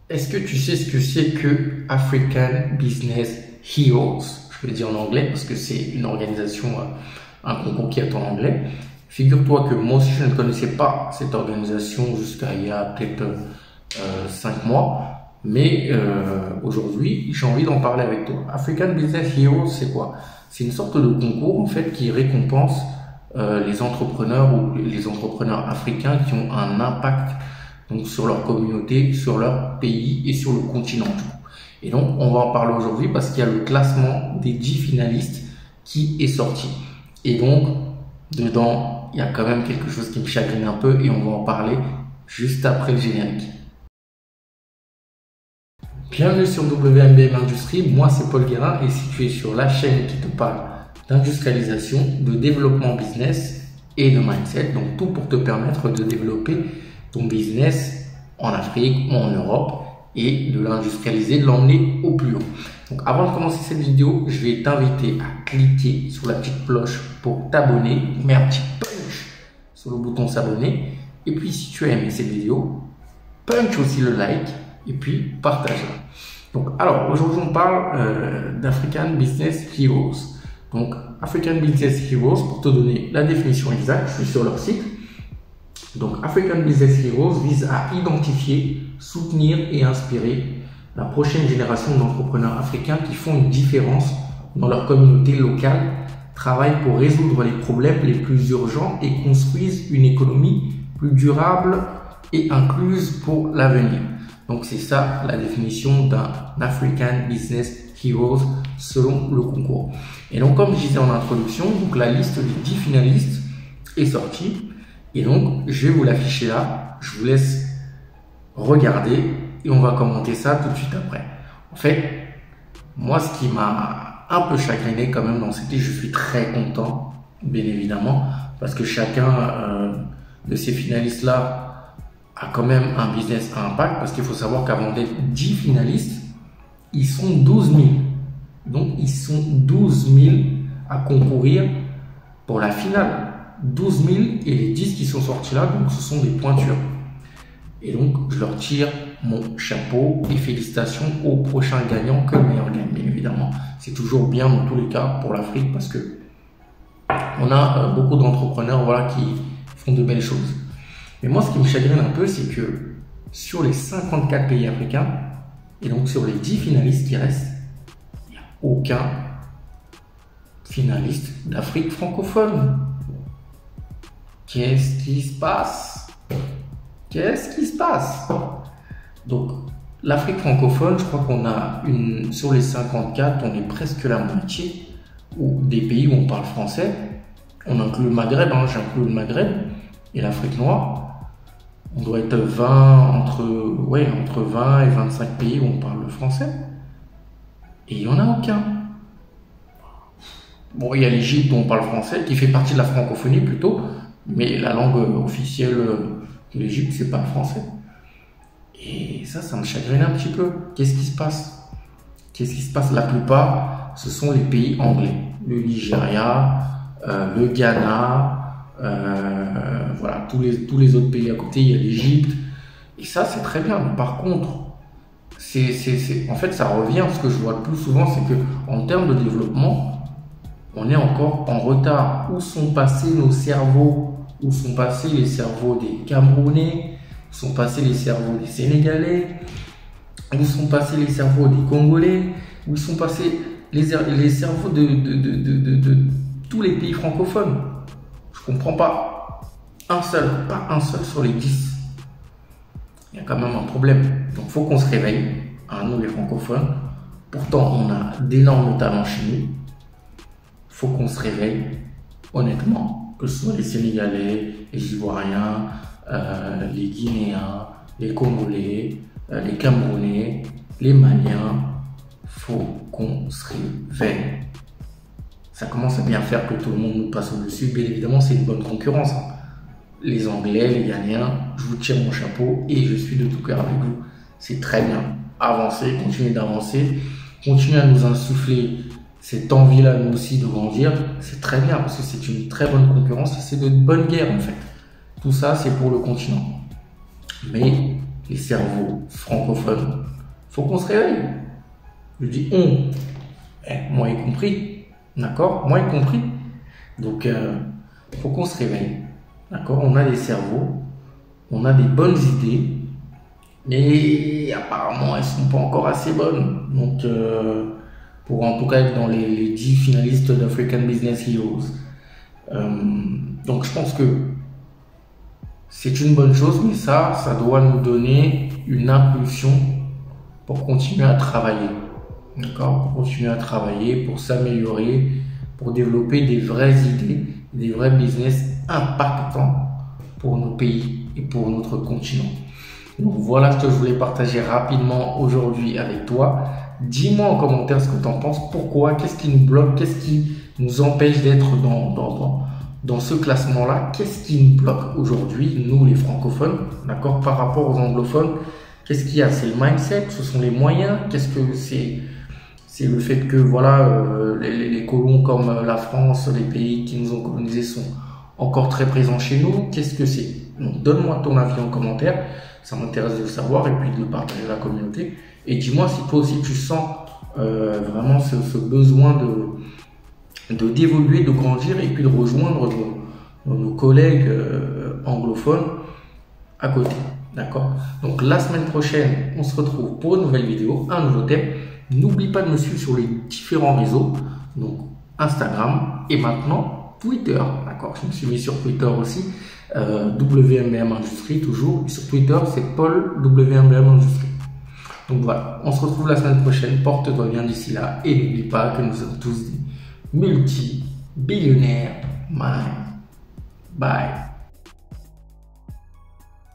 Est-ce que tu sais ce que c'est que African Business Heroes? Je vais le dire en anglais parce que c'est une organisation, un concours qui est en anglais. Figure-toi que moi aussi je ne connaissais pas cette organisation jusqu'à il y a peut-être 5 mois. Mais aujourd'hui, j'ai envie d'en parler avec toi. African Business Heroes, c'est quoi? C'est une sorte de concours en fait qui récompense les entrepreneurs ou les entrepreneurs africains qui ont un impact donc sur leur communauté, sur leur pays et sur le continent. Et donc, on va en parler aujourd'hui parce qu'il y a le classement des 10 finalistes qui est sorti. Et donc, dedans, il y a quand même quelque chose qui me chagrine un peu et on va en parler juste après le générique. Bienvenue sur WMBM Industrie, moi c'est Paul Guérin et si tu es sur la chaîne qui te parle d'industrialisation, de développement business et de mindset, donc tout pour te permettre de développer ton business en Afrique ou en Europe et de l'industrialiser, de l'emmener au plus haut. Donc avant de commencer cette vidéo, je vais t'inviter à cliquer sur la petite cloche pour t'abonner, mets un petit punch sur le bouton s'abonner et puis si tu as aimé cette vidéo, punch aussi le like et puis partage-la. Donc alors aujourd'hui on parle d'African Business Heroes. Donc African Business Heroes, pour te donner la définition exacte, je suis sur leur site. Donc African Business Heroes vise à identifier, soutenir et inspirer la prochaine génération d'entrepreneurs africains qui font une différence dans leur communauté locale, travaillent pour résoudre les problèmes les plus urgents et construisent une économie plus durable et incluse pour l'avenir. Donc c'est ça la définition d'un African Business Heroes selon le concours. Et donc comme je disais en introduction, donc la liste des 10 finalistes est sortie. Et donc, je vais vous l'afficher là. Je vous laisse regarder et on va commenter ça tout de suite après. En fait, moi, ce qui m'a un peu chagriné quand même dans cette liste, je suis très content, bien évidemment, parce que chacun de ces finalistes-là a quand même un business à impact, parce qu'il faut savoir qu'avant d'être 10 finalistes, ils sont 12 000. Donc, ils sont 12 000 à concourir pour la finale. 12 000 et les 10 qui sont sortis là, donc ce sont des pointures. Et donc, je leur tire mon chapeau et félicitations aux prochains gagnants, que le meilleur gagne, bien évidemment. C'est toujours bien dans tous les cas pour l'Afrique parce que on a beaucoup d'entrepreneurs voilà, qui font de belles choses. Mais moi, ce qui me chagrine un peu, c'est que sur les 54 pays africains, et donc sur les 10 finalistes qui restent, il n'y a aucun finaliste d'Afrique francophone. Qu'est-ce qui se passe? Qu'est-ce qui se passe? Donc, l'Afrique francophone, je crois qu'on a sur les 54, on est presque la moitié ou des pays où on parle français. On inclut le Maghreb, hein, j'inclus le Maghreb et l'Afrique noire. On doit être entre 20 et 25 pays où on parle le français. Et il n'y en a aucun. Bon, il y a l'Égypte où on parle français, qui fait partie de la francophonie plutôt. Mais la langue officielle de l'Égypte, c'est pas le français. Et ça me chagrine un petit peu. Qu'est-ce qui se passe? Qu'est-ce qui se passe? La plupart, ce sont les pays anglais. Le Nigeria, le Ghana, voilà, tous les autres pays à côté, il y a l'Égypte. Et ça, c'est très bien. Mais par contre, en fait, ça revient. Ce que je vois le plus souvent, c'est que en termes de développement, on est encore en retard. Où sont passés nos cerveaux? Où sont passés les cerveaux des Camerounais? Où sont passés les cerveaux des Sénégalais? Où sont passés les cerveaux des Congolais? Où sont passés les cerveaux de tous les pays francophones? Je comprends pas. Pas un seul sur les 10. Il y a quand même un problème. Donc il faut qu'on se réveille, hein, nous les francophones. Pourtant, on a d'énormes talents chez nous. Faut qu'on se réveille, honnêtement, que ce soit les Sénégalais, les Ivoiriens, les Guinéens, les Congolais, les Camerounais, les Maliens, faut qu'on se réveille. Ça commence à bien faire que tout le monde nous passe au-dessus. Bien évidemment, c'est une bonne concurrence. Hein. Les Anglais, les Ghanéens, je vous tire mon chapeau et je suis de tout cœur avec vous. C'est très bien. Avancez, continuez d'avancer, continuez à nous insuffler cette envie-là, nous aussi, de grandir, c'est très bien parce que c'est une très bonne concurrence et c'est de bonne guerre en fait. Tout ça, c'est pour le continent. Mais les cerveaux francophones. Faut qu'on se réveille. Je dis on, moi y compris, d'accord, moi y compris. Donc, faut qu'on se réveille, d'accord. On a des cerveaux, on a des bonnes idées, mais apparemment elles sont pas encore assez bonnes. Donc, pour en tout cas être dans les 10 finalistes d'African Business Heroes. Donc, je pense que c'est une bonne chose, mais ça doit nous donner une impulsion pour continuer à travailler. D'accord? Pour continuer à travailler, pour s'améliorer, pour développer des vraies idées, des vrais business impactants pour nos pays et pour notre continent. Donc voilà ce que je voulais partager rapidement aujourd'hui avec toi. Dis-moi en commentaire ce que tu en penses. Pourquoi? Qu'est-ce qui nous bloque? Qu'est-ce qui nous empêche d'être dans ce classement-là? Qu'est-ce qui nous bloque aujourd'hui, nous les francophones, d'accord, par rapport aux anglophones? Qu'est-ce qu'il y a? C'est le mindset, ce sont les moyens. Qu'est-ce que c'est le fait que voilà, les colons comme la France, les pays qui nous ont colonisés sont encore très présents chez nous. Qu'est-ce que c'est? Donc donne-moi ton avis en commentaire, ça m'intéresse de le savoir et puis de le partager à la communauté. Et dis-moi si toi aussi tu sens vraiment ce besoin d'évoluer, de grandir et puis de rejoindre nos collègues anglophones à côté. D'accord? Donc la semaine prochaine, on se retrouve pour une nouvelle vidéo, un nouveau thème. N'oublie pas de me suivre sur les différents réseaux, donc Instagram et maintenant Twitter. D'accord? Je me suis mis sur Twitter aussi, WMBM Industrie toujours. Et sur Twitter, c'est Paul WMBM Industrie. Donc voilà, on se retrouve la semaine prochaine. Porte-toi bien d'ici là et n'oublie pas que nous sommes tous des multi-billionnaires. Bye.